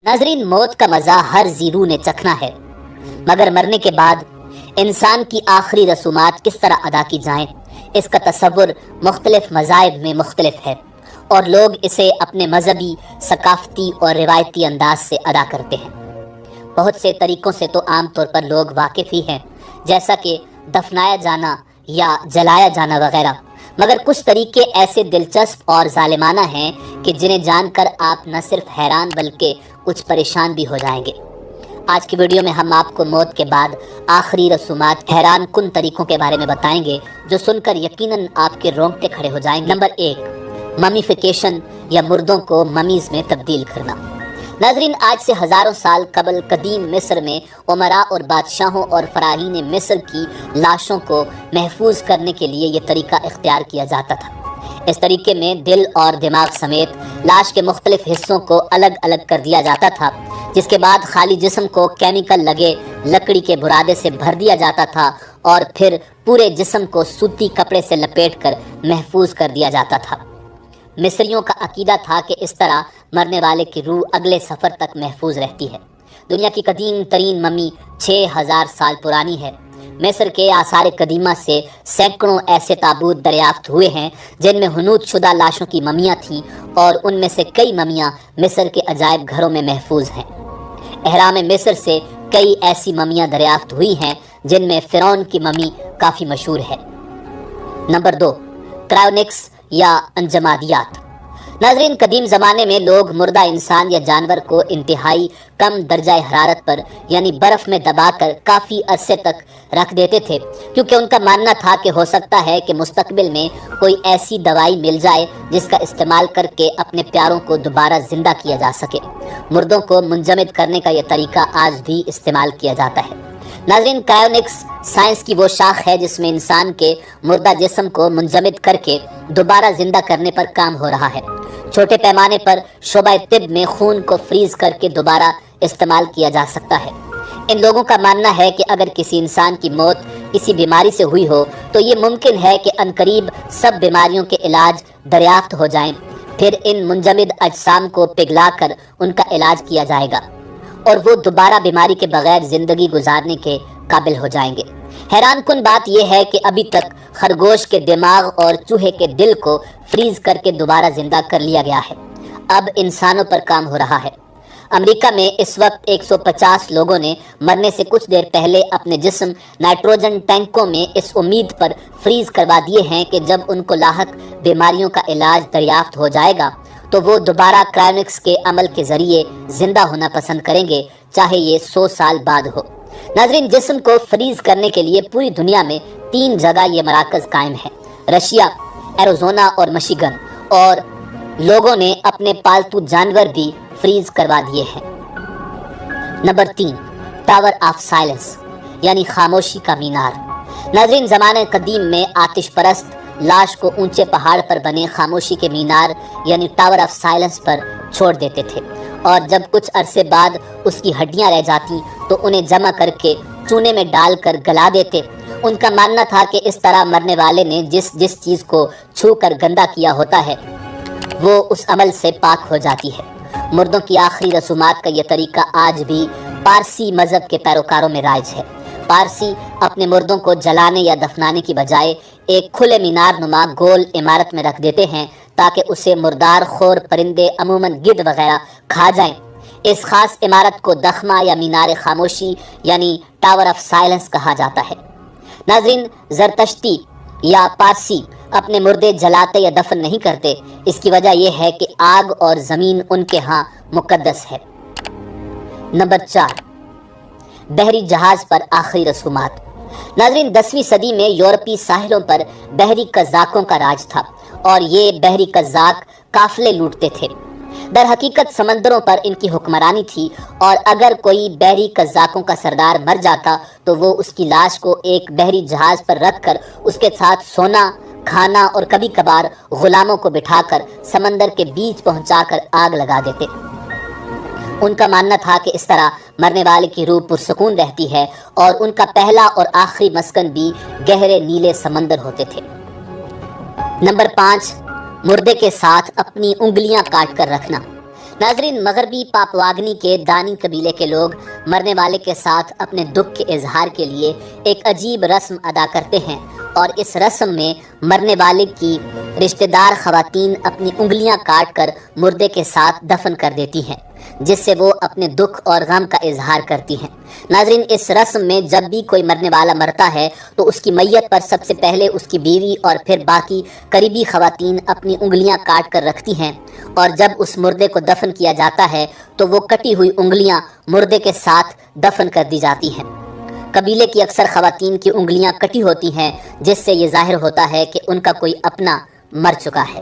नाजरीन, मौत का मज़ा हर ज़ीरू ने चखना है, मगर मरने के बाद इंसान की आखिरी रसूमात किस तरह अदा की जाएं, इसका तसव्वुर मुख्तलिफ मज़ाहिब में मुख्तलिफ है और लोग इसे अपने मजहबी, सकाफ़ती और रिवायती अंदाज से अदा करते हैं। बहुत से तरीक़ों से तो आम तौर पर लोग वाकिफ़ ही हैं, जैसा कि दफनाया जाना या जलाया जाना वगैरह, मगर कुछ तरीके ऐसे दिलचस्प और ज़ालिमाना हैं कि जिन्हें जानकर आप न सिर्फ हैरान बल्कि कुछ परेशान भी हो जाएंगे। आज की वीडियो में हम आपको मौत के बाद आखिरी रसूमात हैरान कुन तरीक़ों के बारे में बताएंगे जो सुनकर यकीनन आपके रोंगटे खड़े हो जाएंगे। नंबर 1, ममीफिकेशन या मुर्दों को ममीज़ में तब्दील करना। नाजरीन, आज से हज़ारों साल कबल कदीम मिस्र में उमरा और बादशाहों और फराहीन मिस्र की लाशों को महफूज करने के लिए ये तरीका इख्तियार किया जाता था। इस तरीके में दिल और दिमाग समेत लाश के मुख्तलिफ हिस्सों को अलग अलग कर दिया जाता था, जिसके बाद खाली जिस्म को केमिकल लगे लकड़ी के बुरादे से भर दिया जाता था और फिर पूरे जिस्म को सूती कपड़े से लपेट कर महफूज कर दिया जाता था। मिस्रियों का अकीदा था कि इस तरह मरने वाले की रूह अगले सफ़र तक महफूज रहती है। दुनिया की कदीम तरीन ममी 6000 साल पुरानी है। मिस्र के आसार कदीमा से सैकड़ों ऐसे ताबूत दरियाफ्त हुए हैं जिनमें हुनूद शुदा लाशों की ममियाँ थीं और उनमें से कई ममियाँ मिस्र के अजायब घरों में महफूज हैं। एहराम मिस्र से कई ऐसी ममियाँ दरियाफ्त हुई हैं जिनमें फ़िरौन की ममी काफ़ी मशहूर है। नंबर 2, क्रायोनिक्स या अंजमादियात। नाजरीन, कदीम ज़माने में लोग मुर्दा इंसान या जानवर को इंतहाई कम दर्जा हरारत पर यानी बर्फ़ में दबाकर काफ़ी अरसे तक रख देते थे, क्योंकि उनका मानना था कि हो सकता है कि मुस्तकबिल में कोई ऐसी दवाई मिल जाए जिसका इस्तेमाल करके अपने प्यारों को दोबारा ज़िंदा किया जा सके। मुर्दों को मुंजमद करने का यह तरीका आज भी इस्तेमाल किया जाता है। नाज़रीन, क्रायोनिक्स साइंस की वो शाख है जिसमें इंसान के मुर्दा जिस्म को मुंजमद करके दोबारा ज़िंदा करने पर काम हो रहा है। छोटे पैमाने पर शोबा तिब में खून को फ्रीज़ करके दोबारा इस्तेमाल किया जा सकता है। इन लोगों का मानना है कि अगर किसी इंसान की मौत किसी बीमारी से हुई हो तो ये मुमकिन है कि अनकरीब सब बीमारियों के इलाज दरियाफ्त हो जाएं, फिर इन मुंजमद अजसाम को पिघला कर उनका इलाज किया जाएगा और वो दोबारा बीमारी के बगैर ज़िंदगी गुजारने के काबिल हो जाएंगे। हैरान कुन बात यह है कि अभी तक खरगोश के दिमाग और चूहे के दिल को फ्रीज करके दोबारा ज़िंदा कर लिया गया है। अब इंसानों पर काम हो रहा है। अमेरिका में इस वक्त 150 लोगों ने मरने से कुछ देर पहले अपने जिस्म नाइट्रोजन टैंकों में इस उम्मीद पर फ्रीज करवा दिए हैं कि जब उनको लाहक बीमारियों का इलाज दरियाफ्त हो जाएगा तो वो दोबारा क्रायोनिक्स के अमल के ज़रिए ज़िंदा होना पसंद करेंगे, चाहे ये 100 साल बाद हो। नाज़रीन, जिस्म को फ्रीज़ करने के लिए पूरी दुनिया में 3 जगह ये मराकज़ कायम है: रशिया, एरिज़ोना और मिशिगन, और लोगों ने अपने पालतू जानवर भी फ्रीज़ करवा दिए हैं। नंबर 3, टावर ऑफ साइलेंस यानी खामोशी का मीनार। नाज़रीन, ज़माने कदीम में आतिश परस्त लाश को ऊंचे पहाड़ पर बने खामोशी के मीनार यानी टावर ऑफ साइलेंस पर छोड़ देते थे और जब कुछ अरसे बाद उसकी हड्डियां रह जाती तो उन्हें जमा करके चूने में डालकर गला देते। उनका मानना था कि इस तरह मरने वाले ने जिस चीज़ को छू कर गंदा किया होता है वो उस अमल से पाक हो जाती है। मुर्दों की आखिरी रसूमात का यह तरीका आज भी पारसी मज़हब के पैरोकारों में राइज है। पारसी अपने मुर्दों को जलाने या दफनाने की बजाय एक खुले मीनार नुमा गोल इमारत में रख देते हैं ताकि उसे मुर्दार खोर परिंदे अमूमन गिद्ध वगैरह खा जाएं। इस खास इमारत को दखमा या मीनार खामोशी यानी टावर ऑफ साइलेंस कहा जाता है। नाज़रीन, ज़रतश्ती या पारसी अपने मुर्दे जलाते या दफन नहीं करते। इसकी वजह यह है कि आग और ज़मीन उनके यहाँ मुक़द्दस है। नंबर 4, बहरी जहाज़ पर आखिरी रसूमात। नाज़रीन, 10वीं सदी में यूरोपी साहिलों पर बहरी कज़ाकों का राज था और ये बहरी कज़ाक काफ़िले लूटते थे। दर हकीकत समंदरों पर इनकी हुक्मरानी थी और अगर कोई बहरी कज़ाकों का सरदार मर जाता तो वो उसकी लाश को एक बहरी जहाज़ पर रख कर उसके साथ सोना, खाना और कभी कभार गुलामों को बिठाकर समंदर के बीच पहुंचाकर आग लगा देते। उनका मानना था कि इस तरह मरने वाले की रूह पुरसकून रहती है और उनका पहला और आखिरी मस्कन भी गहरे नीले समंदर होते थे। नंबर 5, मुर्दे के साथ अपनी उंगलियां काट कर रखना। ناظرین، مغربی پاپواگنی کے دانی قبیلے کے لوگ مرنے والے کے ساتھ اپنے دکھ کے اظہار کے لیے ایک عجیب رسم ادا کرتے ہیں، اور اس رسم میں مرنے والے کی رشتہ دار خواتین اپنی انگلیاں کاٹ کر مردے کے ساتھ دفن کر دیتی ہیں، جس سے وہ اپنے دکھ اور غم کا اظہار کرتی ہیں۔ ناظرین، اس رسم میں جب بھی کوئی مرنے والا مرتا ہے تو اس کی میت پر سب سے پہلے اس کی بیوی اور پھر باقی قریبی خواتین اپنی انگلیاں کاٹ کر رکھتی ہیں، اور جب اس مردے کو دفن کیا جاتا ہے تو وہ کٹی ہوئی انگلیاں مردے کے ساتھ دفن کر دی جاتی ہیں۔ قبیلے کی اکثر خواتین کی انگلیاں کٹی ہوتی ہیں، جس سے یہ ظاہر ہوتا ہے کہ ان کا کوئی اپنا مر چکا ہے۔